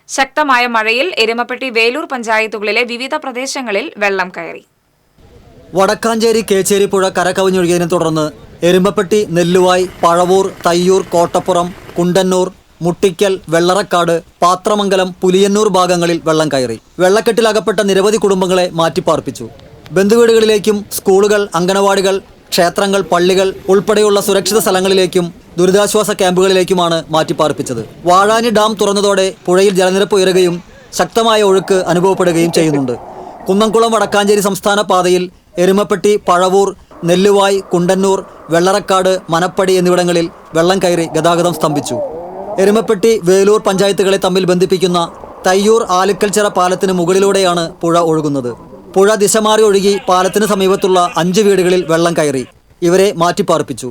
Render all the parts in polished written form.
ശക്തമായ മഴയിൽ എരുമപ്പെട്ടി വേലൂർ പഞ്ചായത്തുകളിലെ വിവിധ പ്രദേശങ്ങളിൽ വെള്ളം കയറി. വടക്കാഞ്ചേരി കേച്ചേരി പുഴ കരകവിഞ്ഞൊഴുകിയതിനെ തുടർന്ന് എരുമപ്പെട്ടി, നെല്ലുവായ്, പഴവൂർ, തയ്യൂർ, കോട്ടപ്പുറം, കുണ്ടന്നൂർ, മുട്ടിക്കൽ, വെള്ളറക്കാട്, പാത്രമംഗലം, പുലിയന്നൂർ ഭാഗങ്ങളിൽ വെള്ളം കയറി. വെള്ളക്കെട്ടിലകപ്പെട്ട നിരവധി കുടുംബങ്ങളെ മാറ്റിപ്പാർപ്പിച്ചു. ബന്ധുവീടുകളിലേക്കും സ്കൂളുകൾ, അംഗനവാടികൾ, ക്ഷേത്രങ്ങൾ, പള്ളികൾ ഉൾപ്പെടെയുള്ള സുരക്ഷിത സ്ഥലങ്ങളിലേക്കും ദുരിതാശ്വാസ ക്യാമ്പുകളിലേക്കുമാണ് മാറ്റിപ്പാർപ്പിച്ചത്. വാഴാനി ഡാം തുറന്നതോടെ പുഴയിൽ ജലനിരപ്പ് ഉയരുകയും ശക്തമായ ഒഴുക്ക് അനുഭവപ്പെടുകയും ചെയ്യുന്നുണ്ട്. കുന്നംകുളം വടക്കാഞ്ചേരി സംസ്ഥാന പാതയിൽ എരുമപ്പെട്ടി, പഴവൂർ, നെല്ലുവായ്, കുണ്ടന്നൂർ, വെള്ളറക്കാട്, മനപ്പടി എന്നിവിടങ്ങളിൽ വെള്ളം കയറി ഗതാഗതം സ്തംഭിച്ചു. എരുമപ്പെട്ടി, വേലൂർ പഞ്ചായത്തുകളെ തമ്മിൽ ബന്ധിപ്പിക്കുന്ന തയ്യൂർ ആലുക്കൽച്ചിറ പാലത്തിന് മുകളിലൂടെയാണ് പുഴ ഒഴുകുന്നത്. പുഴ ദിശ മാറി ഒഴുകി പാലത്തിന് സമീപത്തുള്ള 5 വീടുകളിൽ വെള്ളം കയറി. ഇവരെ മാറ്റിപ്പാർപ്പിച്ചു.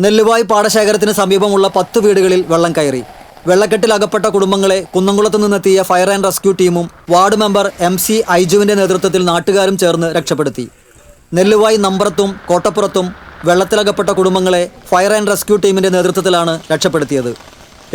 നെല്ലുവായ് പാടശേഖരത്തിന് സമീപമുള്ള 10 വീടുകളിൽ വെള്ളം കയറി. വെള്ളക്കെട്ടിലകപ്പെട്ട കുടുംബങ്ങളെ കുന്നംകുളത്ത് നിന്നെത്തിയ ഫയർ ആൻഡ് റെസ്ക്യൂ ടീമും വാർഡ് മെമ്പർ MC ഐജുവിൻ്റെ നേതൃത്വത്തിൽ നാട്ടുകാരും ചേർന്ന് രക്ഷപ്പെടുത്തി. നെല്ലുവായ് നമ്പ്രത്തും കോട്ടപ്പുറത്തും വെള്ളത്തിലകപ്പെട്ട കുടുംബങ്ങളെ ഫയർ ആൻഡ് റെസ്ക്യൂ ടീമിൻ്റെ നേതൃത്വത്തിലാണ് രക്ഷപ്പെടുത്തിയത്.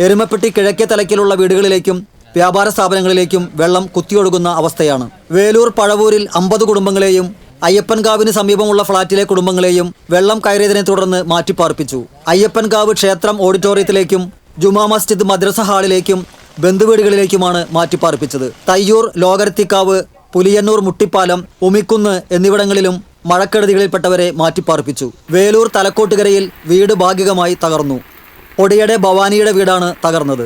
എരുമപ്പെട്ടി കിഴക്കേ തലയ്ക്കിലുള്ള വീടുകളിലേക്കും വ്യാപാര സ്ഥാപനങ്ങളിലേക്കും വെള്ളം കുത്തിയൊഴുകുന്ന അവസ്ഥയാണ്. വേലൂർ പഴവൂരിൽ 50 കുടുംബങ്ങളെയും അയ്യപ്പൻകാവിന് സമീപമുള്ള ഫ്ളാറ്റിലെ കുടുംബങ്ങളെയും വെള്ളം കയറിയതിനെ തുടർന്ന് മാറ്റിപ്പാർപ്പിച്ചു. അയ്യപ്പൻകാവ് ക്ഷേത്രം ഓഡിറ്റോറിയത്തിലേക്കും ജുമാ മസ്ജിദ് മദ്രസ ഹാളിലേക്കും ബന്ധുവീടുകളിലേക്കുമാണ് മാറ്റിപ്പാർപ്പിച്ചത്. തയ്യൂർ, ലോകരത്തിക്കാവ്, പുലിയന്നൂർ, മുട്ടിപ്പാലം, ഉമിക്കുന്ന് എന്നിവിടങ്ങളിലും മഴക്കെടുതികളിൽപ്പെട്ടവരെ മാറ്റിപ്പാർപ്പിച്ചു. വേലൂർ തലക്കോട്ടുകരയിൽ വീട് ഭാഗികമായി തകർന്നു. ഒടിയടെ ഭവാനിയുടെ വീടാണ് തകർന്നത്.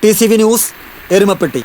TCV news, Erumapetty.